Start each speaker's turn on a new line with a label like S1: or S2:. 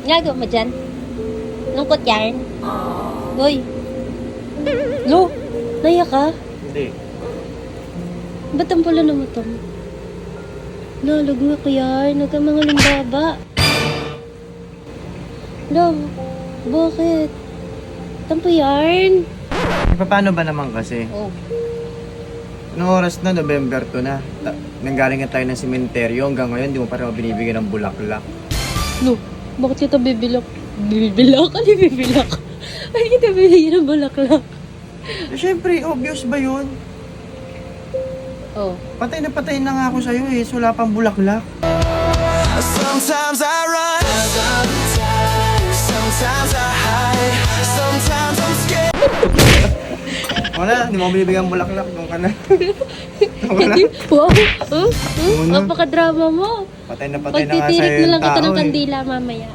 S1: Ginagawa mo dyan? Lungkot yan? Uy. Lo, naiyak ka?
S2: Hindi.
S1: Ba't ang pula na mata mo? Lo, lagwa ko yan. Huwag kang mga lumbaba. Lo, bakit? Tampo yan?
S2: Paano ba naman kasi?
S1: Oh.
S2: Anong oras na? November 2 na. Nanggaling na tayo ng sementeryo. Hanggang ngayon, di mo pa rin ako binibigyan ng bulaklak.
S1: Lo, bakit kita bibilak? Bibilak? Ano yung bibilak? Ano kita bibigyan ng bulaklak?
S2: Eh, syempre, obvious ba yun?
S1: Oh.
S2: Patay na nga ako sa'yo eh. So, wala pang bulaklak.
S3: Sometimes I run, sometimes I hide, sometimes I'm scared.
S2: Wala, hindi mo ako binibigyan ng bulaklak. Doon ka na. Wala.
S1: Wow!
S2: Muna.
S1: Napaka-drama mo.
S2: Patay na nga sa'yo
S1: Pagtitirik na
S2: yung
S1: lang kita
S2: tao
S1: ng
S2: eh.
S1: kandila mamaya.